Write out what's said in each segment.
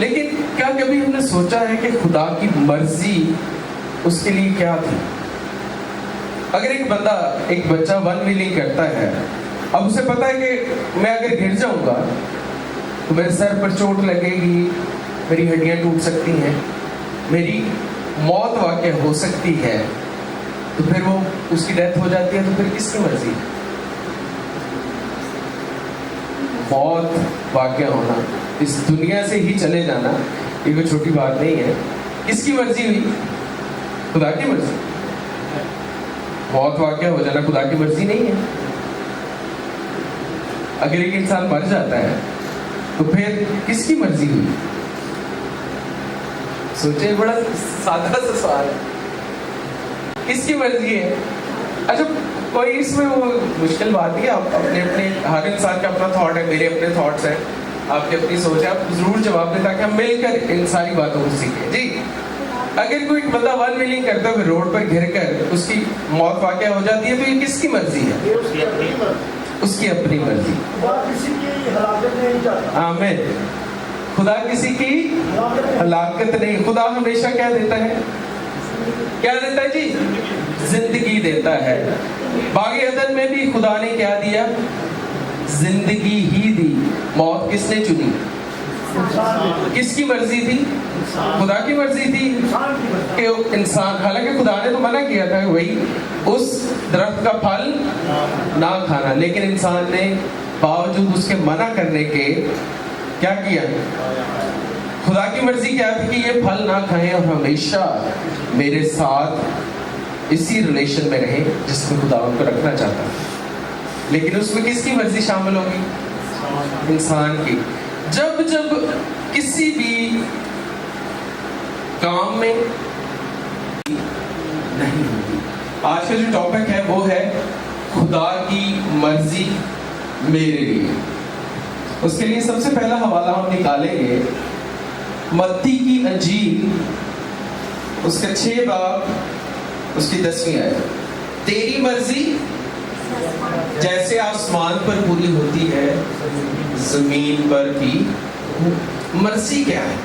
لیکن کیا کبھی ہم نے سوچا ہے کہ خدا کی مرضی اس کے لیے کیا تھی؟ اگر ایک بچہ ون ویلنگ کرتا ہے، اب اسے پتا ہے کہ میں اگر گر جاؤں گا تو میرے سر پر چوٹ لگے گی، میری ہڈیاں ٹوٹ سکتی ہیں، میری موت واقع ہو سکتی ہے، تو پھر وہ اس کی ڈیتھ ہو جاتی ہے، تو پھر کس کی مرضی؟ موت واقع ہونا، اس دنیا سے ہی چلے جانا، یہ کوئی چھوٹی بات نہیں ہے. کس کی مرضی ہوئی؟ خدا کی مرضی. موت واقع ہو جانا خدا کی مرضی نہیں ہے. اگر ایک انسان مر جاتا ہے تو پھر کس کی مرضی ہوئی؟ سوچے، بڑا سادہ سا سوال ہے، کس کی مرضی ہے؟ اچھا، کوئی اس میں وہ مشکل بات نہیں ہے. آپ اپنے ہر انسان کا اپنا تھاٹ ہے، میرے اپنے تھاٹس ہیں، آپ کی اپنی سوچ ہے. آپ ضرور جواب دیں تاکہ ہم مل کر ان ساری باتوں کو سیکھیں. جی، اگر کوئی بندہ ون ویلنگ کرتا ہے روڈ پر گر کر اس کی موت واقع ہو جاتی ہے، تو یہ کس کی مرضی ہے؟ اس کی اپنی مرضی. آمین. خدا کسی کی ہلاکت نہیں. خدا ہمیشہ کیا دیتا ہے؟ کیا دیتا ہے جی؟ زندگی دیتا ہے. باغ عدن میں بھی خدا نے کیا دیا؟ زندگی ہی دی. موت کس نے چنی؟ کس کی مرضی تھی؟ خدا کی مرضی تھی کہ انسان، حالانکہ خدا نے تو منع کیا تھا وہی اس درخت کا پھل نہ کھانا، لیکن انسان نے باوجود اس کے منع کرنے کے کیا کیا؟ خدا کی مرضی کیا تھی کہ یہ پھل نہ کھائیں اور ہمیشہ میرے ساتھ اسی ریلیشن میں رہیں جس میں خدا ان کو رکھنا چاہتا. لیکن اس میں کس کی مرضی شامل ہوگی؟ انسان کی. جب کسی بھی کام میں نہیں ہوگی. آج کا جو ٹاپک ہے وہ ہے خدا کی مرضی میرے لیے. اس کے لیے سب سے پہلا حوالہ ہم نکالیں گے متی کی انجیل، اس کا 6 باب، اس کی 10ویں آیت. تیری مرضی جیسے آسمان پر پوری ہوتی ہے زمین پر بھی. مرضی کیا ہے؟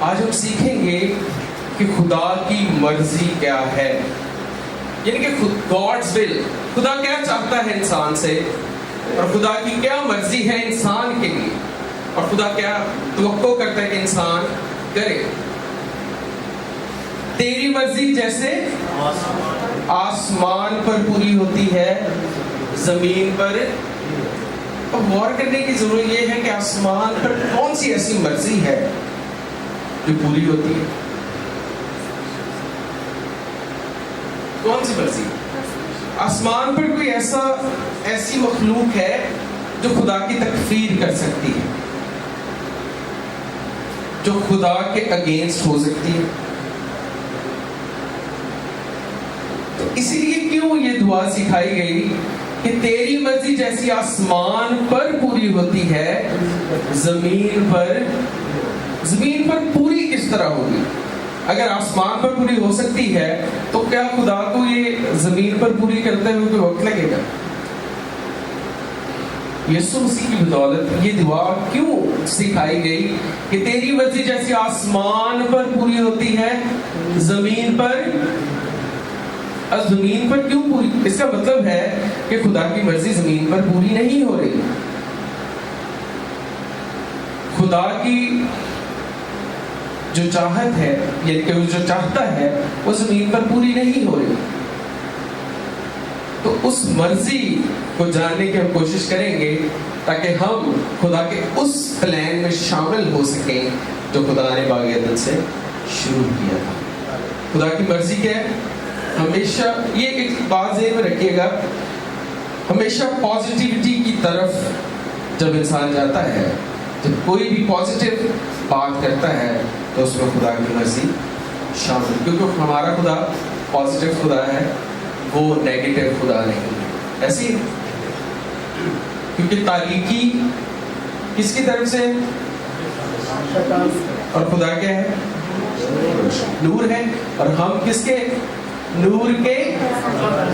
آج ہم سیکھیں گے کہ خدا کی مرضی کیا ہے، یعنی کہ گاڈز ول، خدا کیا چاہتا ہے انسان سے، اور خدا کی کیا مرضی ہے انسان کے لیے، اور خدا کیا توقع کرتا ہے کہ انسان کرے. تیری مرضی جیسے آسمان پر پوری ہوتی ہے زمین پر. اب غور کرنے کی ضرورت یہ ہے کہ آسمان پر کون سی ایسی مرضی ہے جو پوری ہوتی ہے؟ کون سی مرضی؟ آسمان پر کوئی ایسی مخلوق ہے جو خدا کی تکفیر کر سکتی ہے، جو خدا کے اگینسٹ ہو سکتی ہے؟ تو اسی لیے کیوں یہ دعا سکھائی گئی کہ تیری مرضی جیسی آسمان پر پوری ہوتی ہے زمین پر پوری کس طرح ہوگی؟ اگر آسمان پر پوری ہو سکتی ہے تو کیا خدا کو یہ زمین پر پوری کرتے ہوئے کوئی وقت لگے گا؟ یسوع مسیح کی بدولت یہ دعا کیوں سکھائی گئی کہ تیری مرضی جیسی آسمان پر پوری ہوتی ہے زمین پر کیوں پوری؟ اس کا مطلب ہے کہ خدا کی مرضی زمین پر پوری نہیں ہو رہی. خدا کی جو چاہت ہے، یعنی کہ وہ جو چاہتا ہے وہ زمین پر پوری نہیں ہو رہی. تو اس مرضی کو جاننے کی ہم کوشش کریں گے تاکہ ہم خدا کے اس پلان میں شامل ہو سکیں جو خدا نے باغ عدن سے شروع کیا تھا. خدا کی مرضی کیا ہے؟ ہمیشہ یہ ایک بات ذہن میں رکھیے گا، ہمیشہ پازیٹیوٹی کی طرف جب انسان جاتا ہے، جب کوئی بھی پازیٹیو بات کرتا ہے تو اس میں خدا کی مرضی شامل، کیونکہ ہمارا خدا پازیٹیو خدا ہے، وہ نیگیٹو خدا نہیں ہے. ایسی کیونکہ تاریکی کس کی طرف سے، اور خدا کیا ہے؟ نور ہے، اور ہم کس کے؟ نور کے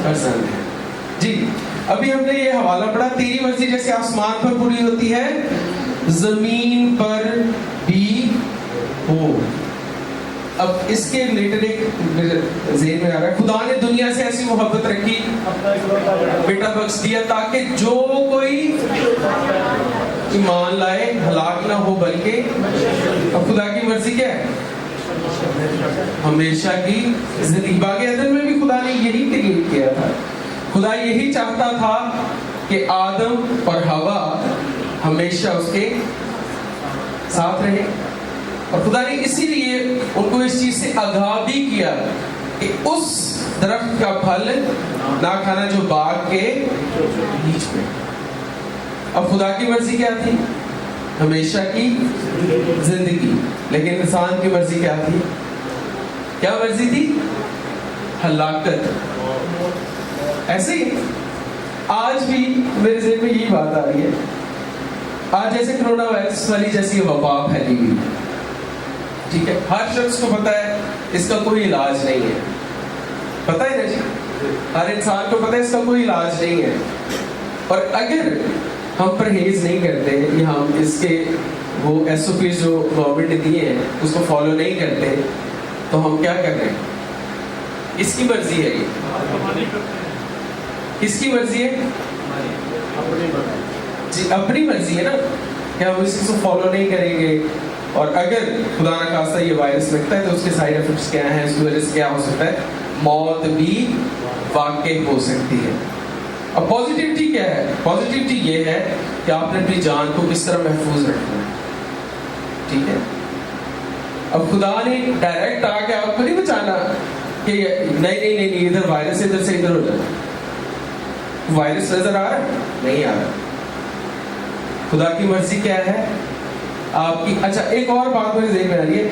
فرزند ہیں. جی، ابھی ہم نے یہ حوالہ پڑھا، تیری مرضی جیسے آسمان پر پوری ہوتی ہے زمین پر بھی ہو. اب اس کے ریلیٹڈ ایک ذہن میں آ رہا ہے, خدا نے دنیا سے ایسی محبت رکھی, بیٹا بخش دیا تاکہ جو کوئی ایمان لائے ہلاک نہ ہو بلکہ. اب خدا کی مرضی کیا ہے؟ ہمیشہ کی زندگی. باغ عدن میں بھی خدا نے یہی کریٹ کیا تھا. خدا یہی چاہتا تھا کہ آدم اور حوا ہمیشہ اس کے ساتھ رہے, اور خدا نے اسی لیے ان کو اس چیز سے آگاہ بھی کیا کہ اس درخت کا پھل نہ کھانا جو باغ کے بیچ میں. اب خدا کی مرضی کیا تھی؟ ہمیشہ کی زندگی. لیکن انسان کی مرضی کیا تھی؟ کیا مرضی تھی؟ ہلاکت. ایسے ہی آج بھی میرے ذہن میں یہی بات آ رہی ہے. آج جیسے کرونا وائرس والی جیسی وبا پھیلی ہوئی, ٹھیک ہے, ہر شخص کو پتا ہے اس کا کوئی علاج نہیں ہے. پتا ہے نا جی, ہر انسان کو پتا ہے اس کا کوئی علاج نہیں ہے. اور اگر ہم پرہیز نہیں کرتے یا ہم اس کے وہ ایس او پیز جو گورنمنٹ نے دیے ہیں اس کو فالو نہیں کرتے تو ہم کیا کر رہے ہیں؟ اس کی مرضی ہے. یہ کس کی مرضی ہے؟ جی اپنی مرضی ہے نا, کہ ہم اس کو فالو نہیں کریں گے. اور اگر خدا نہ خواستہ یہ وائرس لگتا ہے تو اس کے سائیڈ ایفیکٹس کیا ہیں, اس کی وجہ سے کیا ہو سکتا ہے؟ موت بھی واقع ہو سکتی ہے. اب پازیٹیوٹی کیا ہے؟ پازیٹیوٹی یہ ہے کہ آپ نے اپنی جان کو کس طرح محفوظ رکھنا ہے. ٹھیک ہے, اب خدا نے ڈائریکٹ آ کے آپ کو نہیں بچانا کہ نہیں ادھر وائرس ادھر سے ادھر ہو جائے. وائرس نظر آ رہا ہے؟ نہیں آ رہا. خدا کی مرضی کیا ہے آپ کی؟ اچھا ایک اور بات میرے ذہن میں آ رہی ہے.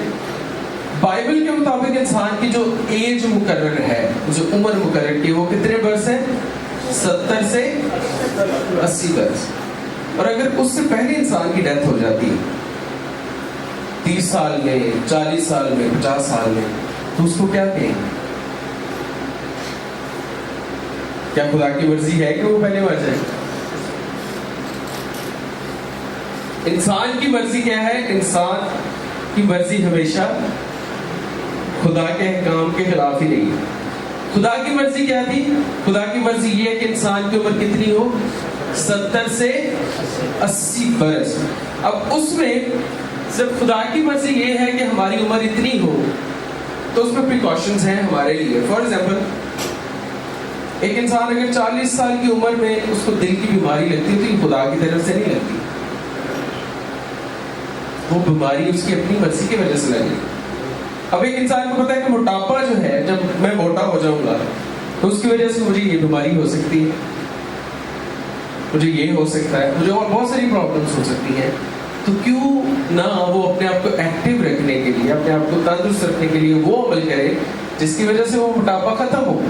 بائبل کے مطابق انسان کی جو ایج مقرر ہے, جو عمر مقرر کی, وہ کتنے برس ہے؟ 70 سے 80 برس. اور اگر اس سے پہلے انسان کی ڈیتھ ہو جاتی ہے 30 سال میں, 40 سال میں, 50 سال میں, تو اس کو کیا کہیں گے؟ کیا خدا کی مرضی ہے کہ وہ پہلے مر جائے؟ انسان کی مرضی کیا ہے؟ انسان کی مرضی ہمیشہ خدا کے احکام کے خلاف ہی نہیں ہے. خدا کی مرضی کیا تھی؟ خدا کی مرضی یہ ہے کہ انسان کی عمر کتنی ہو؟ 70 سے 80 برس. اب اس میں جب خدا کی مرضی یہ ہے کہ ہماری عمر اتنی ہو تو اس میں پریکاشنز ہیں ہمارے لیے. فار ایگزامپل ایک انسان اگر 40 سال کی عمر میں اس کو دل کی بیماری لگتی ہے تو یہ خدا کی طرف سے نہیں لگتی, وہ بیماری اس کی اپنی مرضی کی وجہ سے لگی. اب ایک انسان کو پتا ہے کہ موٹاپا جو ہے, جب میں موٹا ہو جاؤں گا تو اس کی وجہ سے مجھے یہ بیماری ہو سکتی ہے, مجھے یہ ہو سکتا ہے, مجھے اور بہت ساری پرابلمس ہو سکتی ہیں. تو کیوں نہ وہ اپنے آپ کو ایکٹیو رکھنے کے لیے, اپنے آپ کو تندرست رکھنے کے لیے وہ عمل کرے جس کی وجہ سے وہ موٹاپا ختم ہو,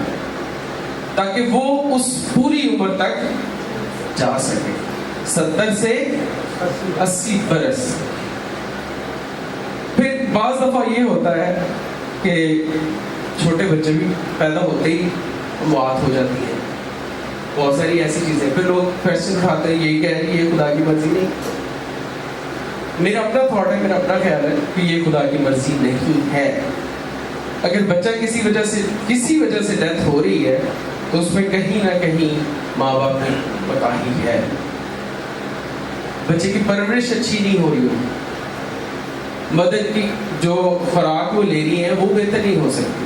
تاکہ وہ اس پوری عمر تک جا سکے. 70 سے 80 برس. پھر بعض دفعہ یہ ہوتا ہے کہ چھوٹے بچے بھی پیدا ہوتے ہی موت ہو جاتی ہے, بہت ساری ایسی چیزیں. پھر لوگ کوشچن اٹھاتے ہیں, یہی کہہ رہی ہے خدا کی مرضی نہیں. میرا اپنا تھاٹ ہے, میرا اپنا خیال ہے کہ یہ خدا کی مرضی نہیں ہے. اگر بچہ کسی وجہ سے ڈیتھ ہو رہی ہے تو اس میں کہیں نہ کہیں ماں باپ کی کوتاہی ہے. بچے کی پرورش اچھی نہیں ہو رہی ہو, مدد کی جو خوراک وہ لے رہی ہیں وہ بہتر نہیں ہو سکتی.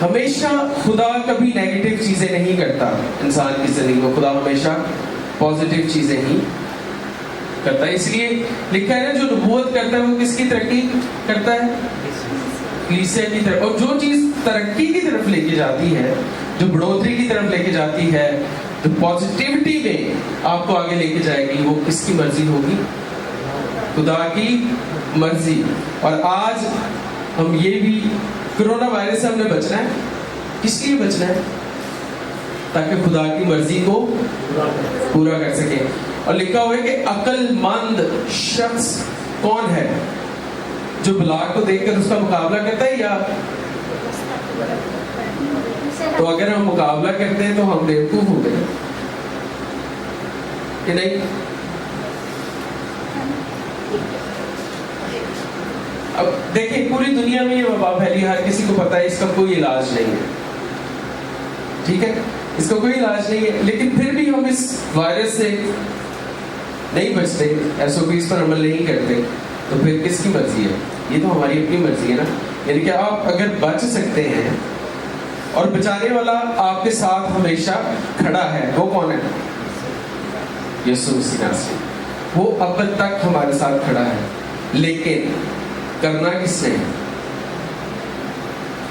ہمیشہ خدا کبھی نیگیٹو چیزیں نہیں کرتا انسان کی زندگی میں, خدا ہمیشہ پازیٹیو چیزیں ہی کرتا ہے. اس لیے لکھا ہے نا, جو نبوت کرتا ہے وہ کس کی ترقی کرتا ہے؟ کلیسیا کی طرف. اور جو چیز ترقی کی طرف لے کے جاتی ہے, جو بڑھوتری کی طرف لے کے جاتی ہے, جو پازیٹیوٹی میں آپ کو آگے لے کے جائے گی, وہ کس کی مرضی ہوگی؟ خدا کی مرضی. اور آج ہم یہ بھی کرونا وائرس سے ہم نے بچنا ہے. کس لیے بچنا ہے؟ تاکہ خدا کی مرضی کو پورا کر سکے. اور لکھا ہوا ہے کہ عقل مند شخص کون ہے؟ جو بلا کو دیکھ کر اس کا مقابلہ کرتا ہے, یا تو اگر ہم مقابلہ کرتے ہیں تو ہم بیوقوف ہو گئے کہ نہیں؟ اب دیکھیں پوری دنیا میں یہ وبا پھیلی، ہر کسی کو پتا ہے اس کا کوئی علاج نہیں ہے، ٹھیک ہے، اس کا کوئی علاج نہیں ہے، لیکن پھر بھی ہم اس وائرس سے نہیں بچتے، ایس او پیز پر عمل نہیں کرتے، تو پھر کس کی مرضی ہے؟ یہ تو ہماری اپنی مرضی ہے نا. یعنی کہ آپ اگر بچ سکتے ہیں اور بچانے والا آپ کے ساتھ ہمیشہ کھڑا ہے، وہ کون ہے؟ یسوع مسیح ناصری. وہ اب تک ہمارے ساتھ کھڑا ہے، لیکن کرنا کس نے؟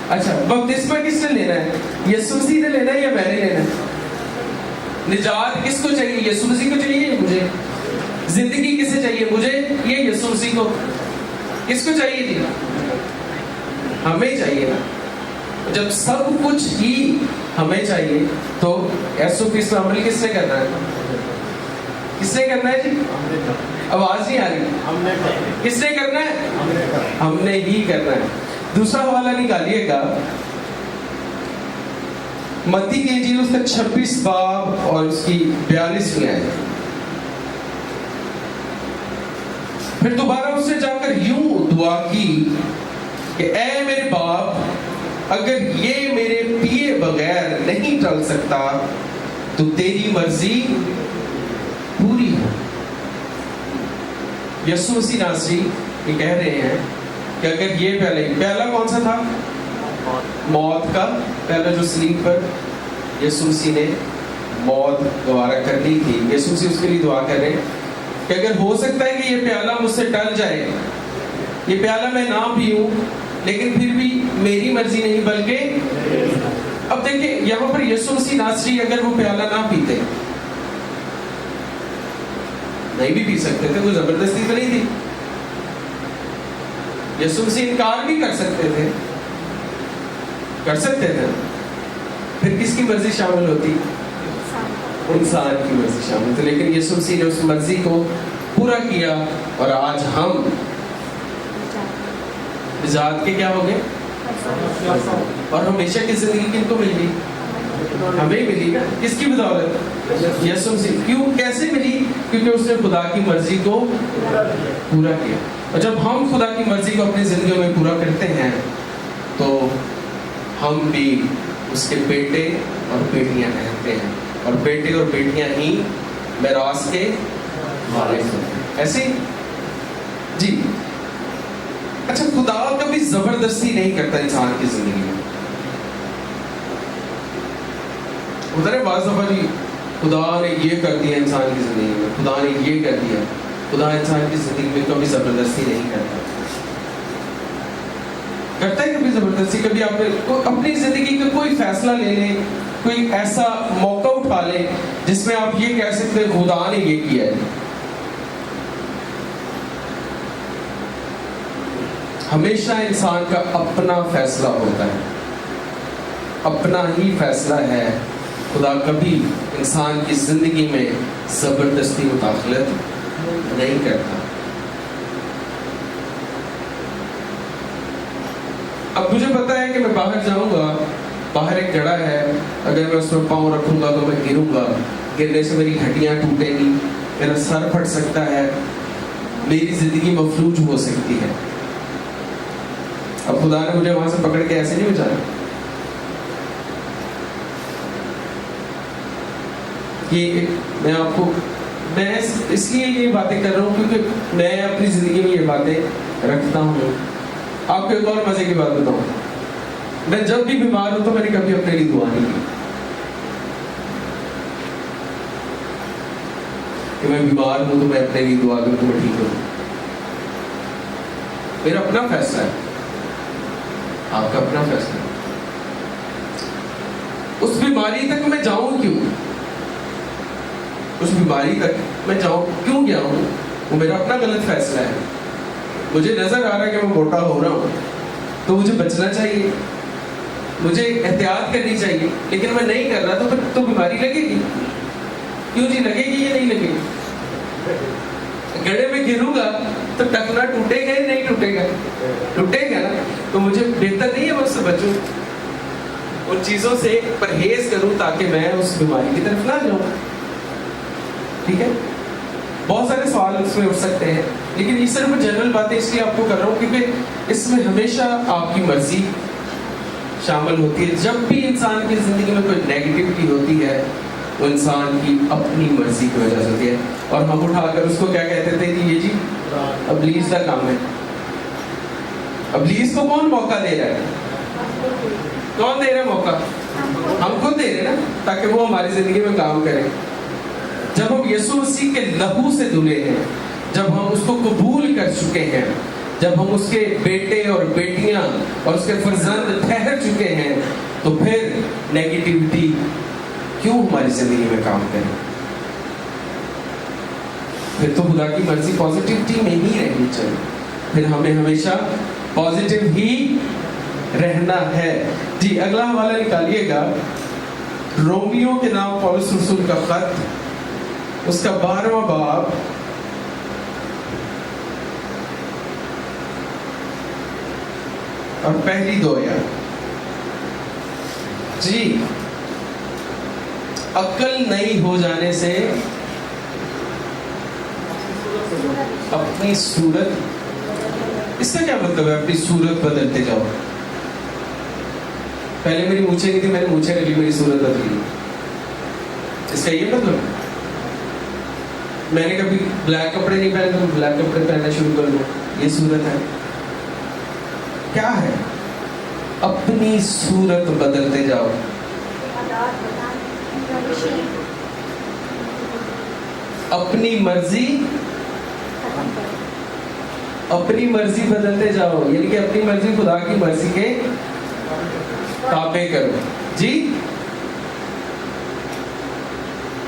اچھا بپتسمہ کس نے لینا ہے؟ یسوع مسیح نے لینا ہے یا میں نے لینا ہے؟ نجات کس کو چاہیے؟ یسوع مسیح کو چاہیے یا مجھے؟ زندگی کسے چاہیے؟ مجھے یا یسوع مسیح کو؟ کس کو چاہیے تھی؟ ہمیں چاہیے نا. جب سب کچھ ہی ہمیں چاہیے تو ایس او پیز پر عمل کس نے کرنا ہے؟ کس نے کرنا ہے جی؟ آواز نہیں آ رہی. کس نے کرنا ہے؟ ہم نے ہی کرنا ہے. دوسرا حوالہ نکالیے گا، متی کی انجیل اس کا 26 باب اور اس کی 42ویں آیت. پھر دوبارہ اس نے جا کر یوں دعا کی کہ اے میرے باپ، اگر یہ میرے پیے بغیر نہیں ٹل سکتا تو تیری مرضی پوری ہو. یسوع مسیح ناصری یہ کہہ رہے ہیں کہ اگر یہ پہلا کون سا تھا؟ موت کا پہلا جو صلیب پر یسوع مسیح نے موت گوارا کرنی تھی. یسوع مسیح اس کے لیے دعا کر رہے ہیں کہ اگر ہو سکتا ہے کہ یہ پیالہ مجھ سے ٹل جائے، یہ پیالہ میں نہ پیوں، لیکن پھر بھی میری مرضی نہیں بلکہ. اب دیکھیں یہاں پر یسوع مسیح ناصری اگر وہ پیالہ نہ پیتے، نہیں بھی پی سکتے تھے، کوئی زبردستی تو نہیں تھی. یسوع مسیح انکار بھی کر سکتے تھے، پھر کس کی مرضی شامل ہوتی؟ انسان کی مرضی شامل تھی. لیکن یسوع مسیح نے اس مرضی کو پورا کیا اور آج ہم نجات کے کیا ہو گئے؟ اور ہمیشہ کی زندگی کن کو مل گئی؟ ہمیں ملی نا. کس کی بدولت؟ یسوع مسیح. کیوں؟ کیسے ملی؟ کیونکہ اس نے خدا کی مرضی کو پورا کیا. اور جب ہم خدا کی مرضی کو اپنی زندگیوں میں پورا کرتے ہیں تو ہم بھی اس کے بیٹے اور بیٹیاں کہتے ہیں، اور بیٹے اور بیٹیاں ہی میراث کے وارث ہوتے ہیں. ایسے جی. اچھا خدا کبھی زبردستی نہیں کرتا انسان کی زندگی میں. ادھر بعض دفعہ جی خدا نے یہ کر دیا انسان کی زندگی میں، خدا نے یہ کر دیا. خدا انسان کی زندگی میں کبھی زبردستی نہیں کرتا. کرتا ہے کبھی زبردستی؟ کبھی آپ اپنی زندگی کا کوئی فیصلہ لے لیں، کوئی ایسا موقع اٹھا لیں جس میں آپ یہ کہہ سکتے ہیں خدا نے یہ کیا ہے. ہمیشہ انسان کا اپنا فیصلہ ہوتا ہے، اپنا ہی فیصلہ ہے. خدا کبھی انسان کی زندگی میں زبردستی مداخلت نہیں کرتا. اب مجھے پتا ہے کہ میں باہر جاؤں گا، باہر ایک گڑھا ہے، اگر میں اس میں پاؤں رکھوں گا تو میں گروں گا، گرنے سے میری ہڈیاں ٹوٹیں گی، میرا سر پھٹ سکتا ہے، میری زندگی مفلوج ہو سکتی ہے. اب خدا نے مجھے وہاں سے پکڑ کے ایسے نہیں بچایا. میں آپ کو اس لیے یہ باتیں کر رہا ہوں کیونکہ میں اپنی زندگی میں یہ باتیں رکھتا ہوں. آپ کو ایک اور مزے کی بات بتاؤں، میں جب بھی بیمار ہوں تو میں نے کبھی اپنے لیے دعا نہیں کی کہ میں بیمار ہوں تو میں اپنے لیے دعا کروں تو میں ٹھیک ہوں. میرا اپنا فیصلہ ہے، آپ کا اپنا فیصلہ ہے. اس بیماری تک میں جاؤں کیوں؟ اس بیماری تک میں جاؤں کیوں گیا ہوں؟ وہ میرا اپنا غلط فیصلہ ہے. مجھے نظر آ رہا ہے کہ میں موٹا ہو رہا ہوں تو مجھے بچنا چاہیے، مجھے احتیاط کرنی چاہیے، لیکن میں نہیں کر رہا تو بیماری لگے گی. کیوں جی لگے گی یا نہیں لگے گی؟ گڑھے میں گروں گا تو ٹکنا ٹوٹے گا یا نہیں ٹوٹے گا؟ ٹوٹے گا نا. تو مجھے بہتر نہیں ہے میں اس سے بچوں، ان چیزوں سے پرہیز کروں تاکہ میں اس بیماری کی طرف نہ جاؤں. ٹھیک ہے. بہت سارے سوال اس میں اٹھ سکتے ہیں، لیکن یہ صرف جنرل باتیں اس لیے آپ کو کر رہا ہوں کیونکہ اس میں ہمیشہ آپ کی مرضی شامل ہوتی ہے. جب بھی انسان کی زندگی میں کوئی نیگیٹیوٹی ہوتی ہے وہ انسان کی اپنی مرضی کی وجہ سے ہوتی ہے. اور ہم اٹھا کر اس کو کیا کہتے تھے کہ یہ جی ابلیس کا کام ہے. ابلیس کو کون موقع دے رہا ہے؟ کون دے رہا ہے موقع؟ ہم خود دے رہے ہیں نا، تاکہ وہ ہماری زندگی میں کام کرے. جب ہم یسوع مسیح کے لہو سے دھلے ہیں، جب ہم اس کو قبول کر چکے ہیں، جب ہم اس کے بیٹے اور بیٹیاں اور اس کے فرزند ٹھہر چکے ہیں، تو پھر نیگیٹیوٹی کیوں ہماری زندگی میں کام کرے؟ پھر تو خدا کی مرضی پازیٹیوٹی میں ہی رہنی چاہیے. پھر ہمیں ہمیشہ پازیٹیو ہی رہنا ہے. جی اگلا حوالہ نکالیے گا، رومیو کے نام پولس رسول کا خط، اس کا 12واں باب اور پہلی 2 آیات. جی عقل نئی ہو جانے سے اپنی صورت، اس کا کیا مطلب ہے اپنی صورت بدلتے جاؤ؟ پہلے میری مونچھیں نہیں تھی، میں نے مونچھیں رکھ لی، میری صورت بدلی. اس کا یہ مطلب میں نے کبھی بلیک کپڑے نہیں پہنے تو بلیک کپڑے پہننا شروع کر دوں، یہ صورت ہے؟ کیا ہے؟ اپنی صورت بدلتے جاؤ. اپنی مرضی بدلتے جاؤ، یعنی کہ اپنی مرضی خدا کی مرضی کے تابع کرو. جی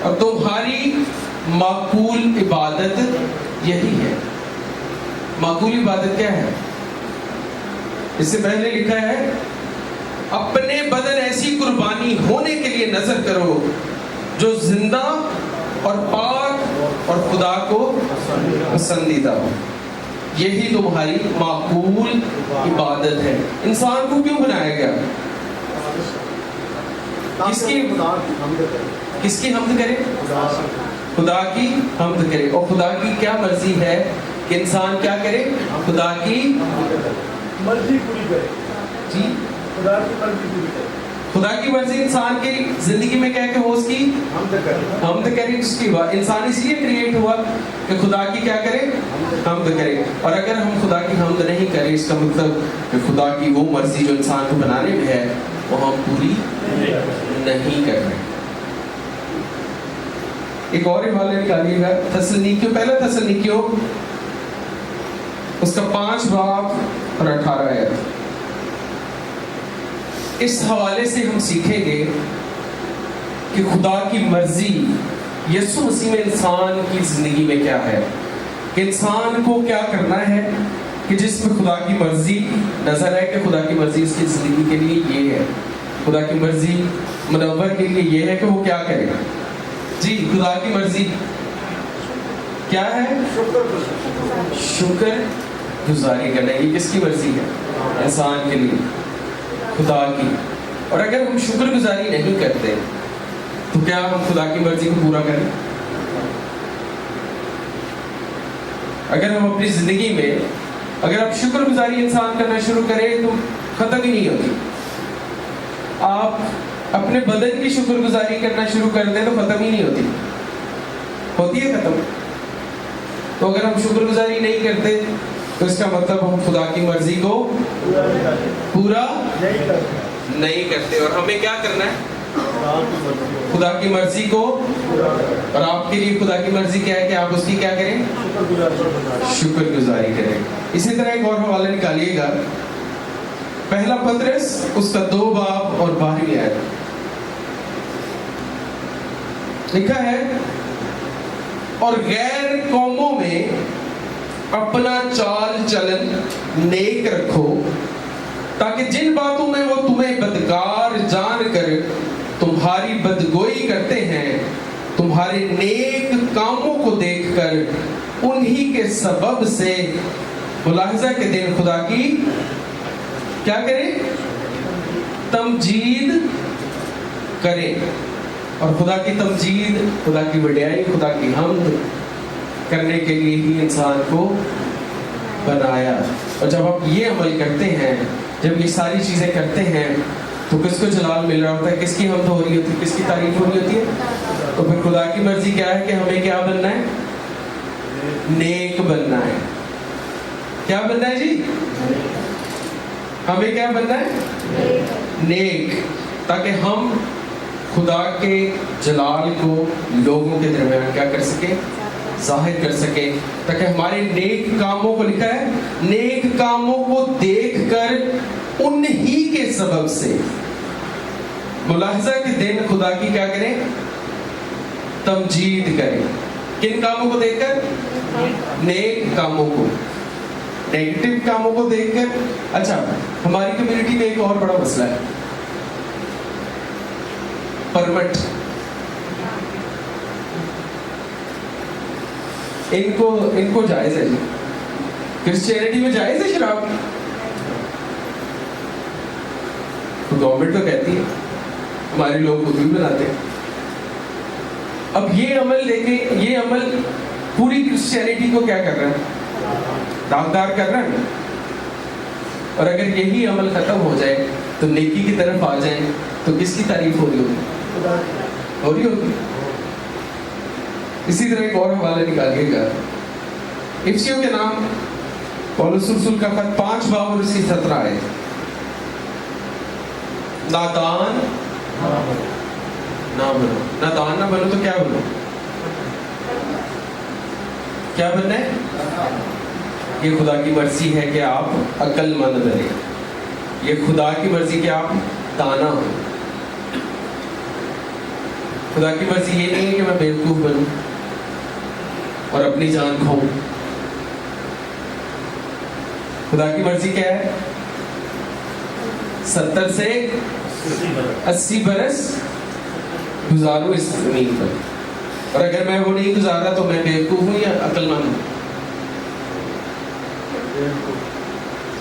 اور تمہاری معقول عبادت یہی ہے. معقول عبادت کیا ہے؟ اس سے پہلے لکھا ہے اپنے بدن ایسی قربانی ہونے کے لیے نظر کرو جو زندہ اور پاک اور خدا کو پسندیدہ ہو. یہی تمہاری معقول عبادت ہے. انسان کو کیوں بنایا گیا؟ کس کی حمد کرے؟ خدا کی حمد کرے. اور خدا کی کیا مرضی ہے کہ انسان کیا کرے؟ خدا کی مرضی پوری کرے. جی خدا کی مرضی پوری کرے. خدا کی مرضی انسان کی زندگی میں کیا کہ ہو اس کی حمد کرے. اس کی انسان اس لیے کریٹ ہوا کہ خدا کی کیا کرے؟ حمد کرے. اور اگر ہم خدا کی حمد نہیں کریں، اس کا مطلب کہ خدا کی وہ مرضی جو انسان کو بنانے میں ہے وہ ہم پوری نہیں کر رہے. ایک اور حوالہ نکالیے گا، تسلنیکیوں، پہلا تسلنیکیوں اس کا 5 باب اور 18 آیت. اس حوالے سے ہم سیکھیں گے کہ خدا کی مرضی یسوع مسیح میں انسان کی زندگی میں کیا ہے، کہ انسان کو کیا کرنا ہے، کہ جس میں خدا کی مرضی نظر ہے کہ خدا کی مرضی اس کی زندگی کے لیے یہ ہے. خدا کی مرضی منور کے لیے یہ ہے کہ وہ کیا کرے گا. جی خدا کی مرضی کیا ہے؟ شکر گزاری کرنا. یہ کس کی مرضی ہے؟ انسان کے لیے، خدا کی. اور اگر ہم شکر گزاری نہیں کرتے تو کیا ہم خدا کی مرضی کو پورا کریں؟ اگر ہم اپنی زندگی میں اگر آپ شکر گزاری انسان کرنا شروع کریں تو ختم ہی نہیں ہوتی. آپ اپنے بدن کی شکر گزاری کرنا شروع کر دیں تو ختم ہی نہیں ہوتی. ہوتی ہے ختم. تو اگر ہم شکر گزاری نہیں کرتے تو اس کا مطلب ہم خدا کی مرضی کو پورا نہیں کرتے. اور ہمیں کیا کرنا ہے؟ خدا کی مرضی کو. اور آپ کے لیے خدا کی مرضی کیا ہے کہ آپ اس کی کیا کریں؟ شکر گزاری کریں. اسی طرح ایک اور حوالہ نکالیے گا، پہلا پطرس اس کا 2 باب اور 12ویں آیت. لکھا ہے اور غیر قوموں میں اپنا چال چلن نیک رکھو تاکہ جن باتوں میں وہ تمہیں بدکار جان کر تمہاری بدگوئی کرتے ہیں، تمہارے نیک کاموں کو دیکھ کر انہی کے سبب سے ملاحظہ کے دن خدا کی کیا کریں؟ تمجید کریں. اور خدا کی تمجید، خدا کی وڈیائی، خدا کی حمد کرنے کے لیے ہی انسان کو بنایا. اور جب آپ یہ عمل کرتے ہیں, جب یہ ساری چیزیں کرتے ہیں, تو کس کو جلال مل رہا ہوتا ہے, کس کی حمد ہو رہی ہوتی ہے, کس کی تعریف ہو رہی ہوتی ہے؟ تو پھر خدا کی مرضی کیا ہے کہ ہمیں کیا بننا ہے؟ نیک بننا ہے. کیا بننا ہے جی؟ ہمیں کیا بننا ہے؟ نیک, تاکہ ہم خدا کے جلال کو لوگوں کے درمیان کیا کر سکیں؟ ظاہر کر سکیں, تاکہ ہمارے نیک کاموں کو, لکھا ہے نیک کاموں کو دیکھ کر انہی کے سبب سے ملاحظہ کے دن خدا کی کیا کریں؟ تمجید کریں. کن کاموں کو دیکھ کر؟ نیک کاموں کو. نیگیٹو کاموں کو دیکھ کر. اچھا, ہماری کمیونٹی میں ایک اور بڑا مسئلہ ہے, پرمٹ. ان کو جائز ہے جی, کرسچینٹی میں جائز ہے شراب. تو گورنمنٹ تو کہتی ہے, ہمارے لوگ خود بھی بناتے ہیں. اب یہ عمل دیکھیں, یہ عمل پوری کرسچینٹی کو کیا کر رہا ہے؟ داغدار کر رہا ہے. اور اگر یہی عمل ختم ہو جائے تو نیکی کی طرف آ جائیں, تو کس کی تعریف ہو رہی ہوگی؟ اسی طرح ایک اور حوالہ نکالیے گا, افسیوں کے نام, پولس رسول کا خط 5 باب اور اس کی 17 آیت. نادان نہ بنو. نادان نہ بنو تو کیا بنو؟ کیا بننا ہے؟ یہ خدا کی مرضی ہے کہ آپ عقل مند بنیں. یہ خدا کی مرضی کہ آپ دانا ہو. خدا کی مرضی یہ نہیں ہے کہ میں بیوقوف بنوں اور اپنی جان کھاؤں. خدا کی مرضی کیا ہے؟ 70 سے 80 برس گزاروں اس زمین پر, اور اگر میں وہ نہیں گزار رہا تو میں بیوقوف ہوں یا عقل مند ہوں؟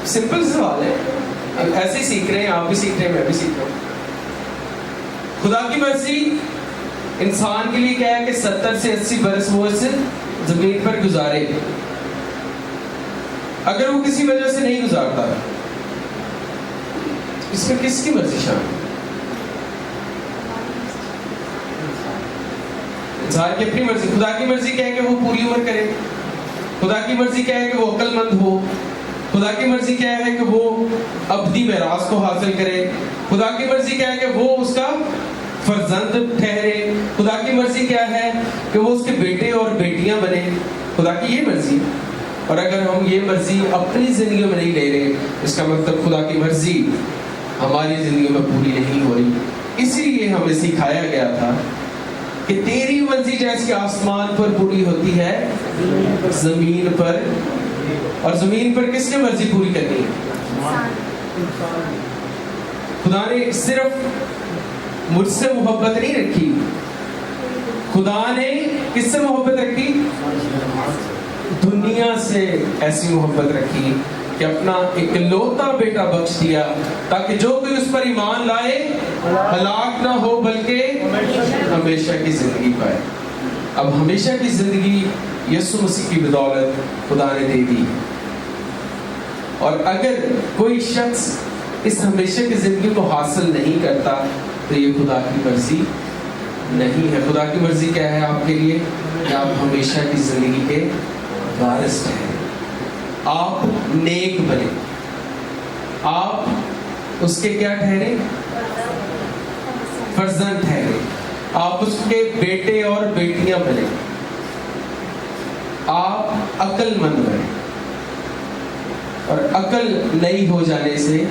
سمپل سوال ہے. ایسے ہی سیکھ رہے ہیں, آپ بھی سیکھ رہے ہیں, میں بھی سیکھ رہا ہوں. خدا کی مرضی انسان کے لیے کیا ہے کہ 70 سے 80 برس وہ اس زمین پر گزارے. اگر وہ کسی وجہ سے نہیں گزارتا, اس میں کس کی مرضی شامل؟ انسان کی اپنی مرضی. خدا کی مرضی کیا ہے کہ وہ پوری عمر کرے. خدا کی مرضی کیا ہے کہ وہ عقل مند ہو. خدا کی مرضی کیا ہے کہ وہ ابدی میراث کو حاصل کرے. خدا کی مرضی کیا ہے کہ وہ اس کا فرزند ٹھہرے. خدا کی مرضی کیا ہے کہ وہ اس کے بیٹے اور بیٹیاں بنے. خدا کی یہ مرضی. اور اگر ہم یہ مرضی اپنی زندگیوں میں نہیں لے رہے, اس کا مطلب خدا کی مرضی ہماری زندگیوں میں پوری نہیں ہو رہی. اسی لیے ہمیں سکھایا گیا تھا کہ تیری مرضی جیسی آسمان پر پوری ہوتی ہے زمین پر. اور زمین پر کس نے مرضی پوری کرنی ہے؟ خدا نے صرف مجھ سے محبت نہیں رکھی, خدا نے کس سے محبت رکھی؟ دنیا سے ایسی محبت رکھی کہ اپنا اکلوتا بیٹا بخش دیا, تاکہ جو کوئی اس پر ایمان لائے ہلاک نہ ہو بلکہ ہمیشہ کی زندگی پائے. اب ہمیشہ کی زندگی یسوع مسیح کی بدولت خدا نے دے دی. اور اگر کوئی شخص اس ہمیشہ کی زندگی کو حاصل نہیں کرتا تو یہ خدا کی مرضی نہیں ہے. خدا کی مرضی کیا ہے آپ کے لیے؟ کہ آپ ہمیشہ کی زندگی کے وارث ہیں, آپ نیک بنے, آپ اس کے کیا ٹھہرے؟ فرزند ٹھہرے, آپ اس کے بیٹے اور بیٹیاں بنے, آپ عقل مند بنے. اور عقل نئی ہو جانے سے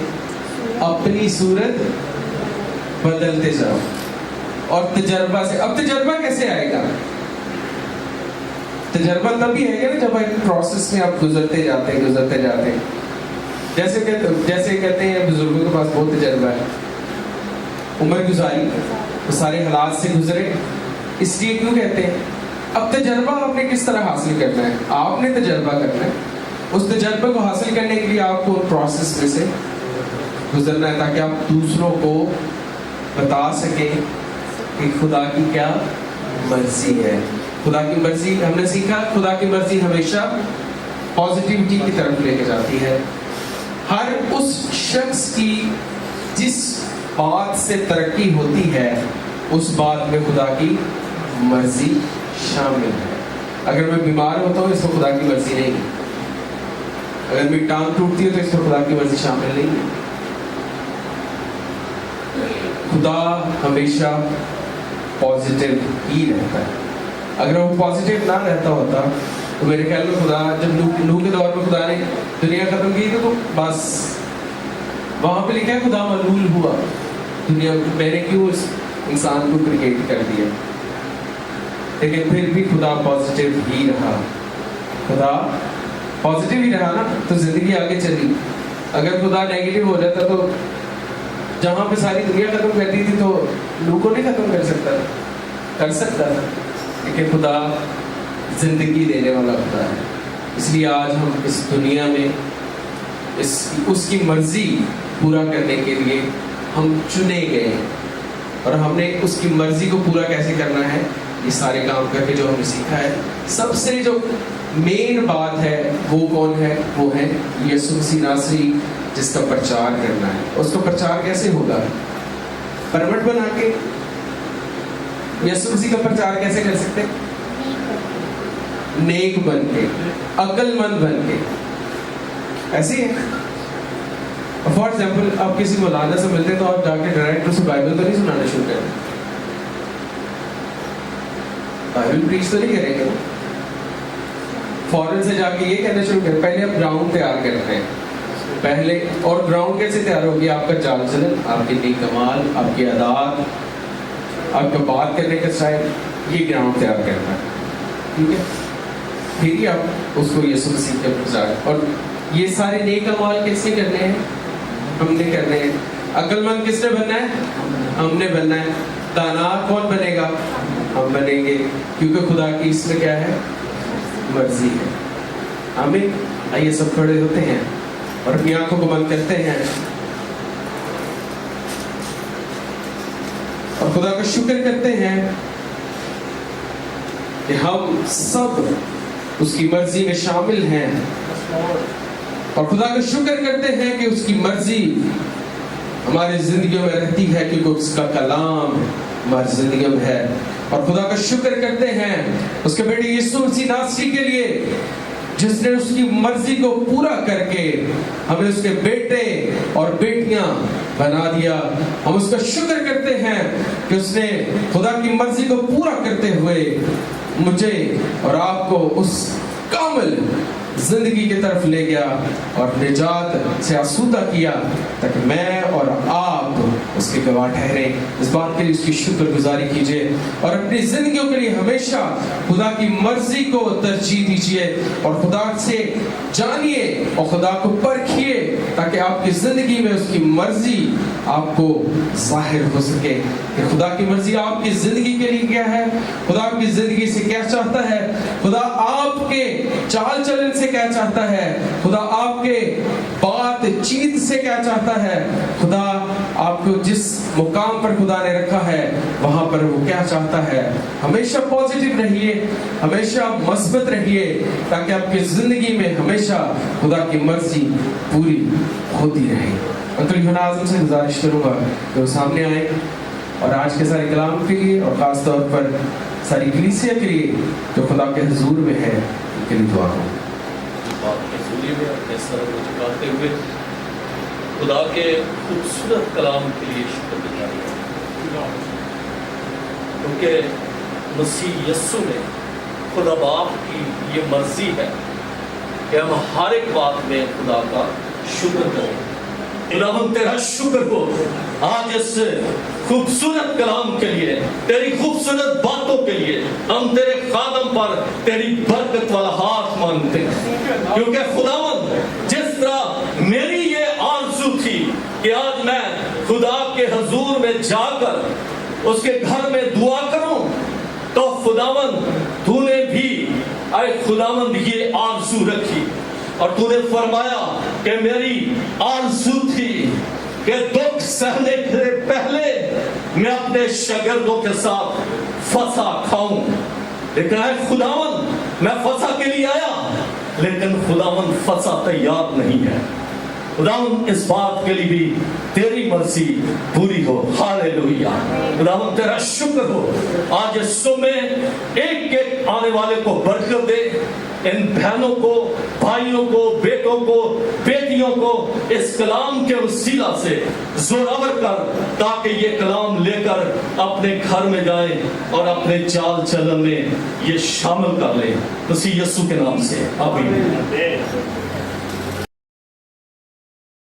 اپنی صورت بدلتے جاؤ. اور تجربہ سے, اب تجربہ کیسے آئے گا؟ تجربہ تبھی ہے گا نا جب ایک پروسیس میں آپ گزرتے جاتے ہیں. جیسے کہتے ہیں بزرگوں کے پاس بہت تجربہ ہے, عمر گزاری, وہ سارے حالات سے گزرے. اس لیے کیوں کہتے ہیں؟ اب تجربہ آپ نے کس طرح حاصل کرنا ہے؟ آپ نے تجربہ کرنا ہے. اس تجربے کو حاصل کرنے کے لیے آپ کو پروسیس میں سے گزرنا ہے, تاکہ آپ دوسروں کو بتا سکیں کہ خدا کی کیا مرضی ہے. خدا کی مرضی ہم نے سیکھا خدا کی مرضی ہمیشہ پازیٹیوٹی کی طرف لے کے جاتی ہے. ہر اس شخص کی جس بات سے ترقی ہوتی ہے اس بات میں خدا کی مرضی شامل ہے. اگر میں بیمار ہوتا ہوں اس میں خدا کی مرضی نہیں ہے. اگر میری ٹانگ ٹوٹتی ہے تو اس میں خدا کی مرضی شامل نہیں ہے. خدا ہمیشہ پازیٹیو ہی رہتا ہے. اگر وہ پازیٹیو نہ رہتا ہوتا تو میرے خیال میں خدا جب نوح کے دور میں خدا نے دنیا ختم کی تو بس وہاں پہ لکھا ہے خدا ملول ہوا دنیا میں نے کیوں اس انسان کو کریٹ کر دیا. لیکن پھر بھی خدا پازیٹیو ہی رہا. خدا پازیٹیو ہی رہا نا تو زندگی آگے چلی. اگر خدا نیگیٹو ہو جاتا تو جہاں پہ ساری دنیا ختم کرتی تھی تو لوگوں کو نہیں ختم کر سکتا تھا. کر سکتا تھا لیکن خدا زندگی دینے والا خدا ہے. اس لیے آج ہم اس دنیا میں اس کی مرضی پورا کرنے کے لیے ہم چنے گئے ہیں. اور ہم نے اس کی مرضی کو پورا کیسے کرنا ہے یہ سارے کام کر کے جو ہم نے سیکھا ہے. سب سے جو مین بات ہے وہ کون ہے؟ وہ ہے یسوع مسیح ناصری جس کا پرچار کرنا ہے. اس کا پرچار کیسے ہوگا؟ پرمٹ بنا کے. یسوع مسیح کا پرچار کیسے کر سکتے؟ نیک بن کے, عقل مند بن کے. ایسے ہی ہے. فار ایگزامپل آپ کسی مولانا سے ملتے ہیں تو آپ جا کے ڈائریکٹ اسے بائبل تو نہیں سنانا شروع کریں. بائبل پریچ تو نہیں کریں گے. فورن سے جا کے یہ کہنا شروع کریں پہلے آپ گراؤنڈ تیار کرتے ہیں پہلے. اور گراؤنڈ کیسے تیار ہوگی؟ آپ کا چال چلن, آپ کے نیک کمال, آپ کی عادات, آپ کا بات کرنے کا اسٹائل, یہ گراؤنڈ تیار کرنا ہے. ٹھیک ہے. پھر ہی آپ اس کو یسوع مسیح کے پرچار. اور یہ سارے نیک کمال کس نے کرنے ہیں؟ ہم نے کرنے ہیں. عقل مند کس نے بننا ہے؟ ہم نے بننا ہے. دانا کون بنے گا؟ ہم بنیں گے, کیونکہ خدا کی اس میں کیا ہے؟ مرضی ہے. آمین. آئیے سب کھڑے ہوتے ہیں اور اپنی آنکھوں کو بند کرتے ہیں اور خدا کا شکر کرتے ہیں کہ ہم سب اس کی مرضی میں شامل ہیں. اور خدا کا شکر کرتے ہیں کہ اس کی مرضی ہماری زندگیوں میں رہتی ہے کیونکہ اس کا کلام ہماری زندگیوں میں ہے. اور خدا کا شکر کرتے ہیں اس کے بیٹے یسوع مسیح ناصری کے لیے جس نے اس کی مرضی کو پورا کر کے ہمیں اس کے بیٹے اور بیٹیاں بنا دیا. ہم اس کا شکر کرتے ہیں کہ اس نے خدا کی مرضی کو پورا کرتے ہوئے مجھے اور آپ کو اس کامل زندگی کی طرف لے گیا اور نجات سے آسودہ کیا تاکہ میں اور آپ اس کے گواہ ٹھہریں. اس بات کے لیے اس کی شکر گزاری کیجیے اور اپنی زندگیوں کے لیے ہمیشہ خدا کی مرضی کو ترجیح دیجیے اور خدا سے جانیے اور خدا کو پرکھیے تاکہ آپ کی زندگی میں اس کی مرضی آپ کو ظاہر ہو سکے کہ خدا کی مرضی آپ کی زندگی کے لیے کیا ہے, خدا آپ کی زندگی سے کیا چاہتا ہے, خدا آپ کے چال چلن سے کیا چاہتا ہے, خدا آپ کے بات چیت سے کیا چاہتا ہے, خدا آپ کو جس مقام پر خدا نے رکھا ہے وہاں پر وہ کیا چاہتا ہے. ہمیشہ پازیٹیو رہیے, ہمیشہ مثبت رہیے تاکہ آپ کی زندگی میں ہمیشہ خدا کی مرضی پوری ہوتی رہے. انکل یوحنا اعظم سے گزارش کروں گا کہ وہ سامنے آئے اور آج کے سارے کلام کے لیے اور خاص طور پر ساری کلیسیا کے لیے جو خدا کے حضور میں ہے ان کے لیے دعا کروں. بات کے ذریعے میں اپنے سر کو جھکاتے ہوئے خدا کے خوبصورت کلام کے لیے شکر گزاری کریں کیونکہ مسیح یسوع میں خدا باپ کی یہ مرضی ہے کہ ہم ہر ایک بات میں خدا کا شکر کریں. خداوند تیرا شکر ہو آج اس خوبصورت کلام کے لیے, تیری خوبصورت باتوں کے لیے ہم تیرے خادم پر تیری برکت والا ہاتھ مانگتے ہیں کیونکہ خداوند جس طرح میری یہ آرزو تھی کہ آج میں خدا کے حضور میں جا کر اس کے گھر میں دعا کروں تو خداوند تو نے بھی اے خداوند یہ آرزو رکھی اور تو نے فرمایا کہ میری آرزو تھی کہ دکھ سہنے سے پہلے میں اپنے شاگردوں کے ساتھ فسا کھاؤں. لیکن اے خداون میں فسا کے لیے آیا لیکن خداون فسا تیار نہیں ہے. خداون اس بات کے لیے بھی تیری مرضی پوری ہو. ہاللیلویہ. خداون تیرا شکر ہو. آج اس صبح ایک ایک آنے والے کو برکت دے. ان بہنوں کو, بھائیوں کو, بیٹوں کو, بیٹیوں کو اس کلام کے وسیلہ سے زوراور کر تاکہ یہ کلام لے کر اپنے گھر میں جائیں اور اپنے چال چلن میں یہ شامل کر لیں. مسیح یسوع کے نام سے آمین.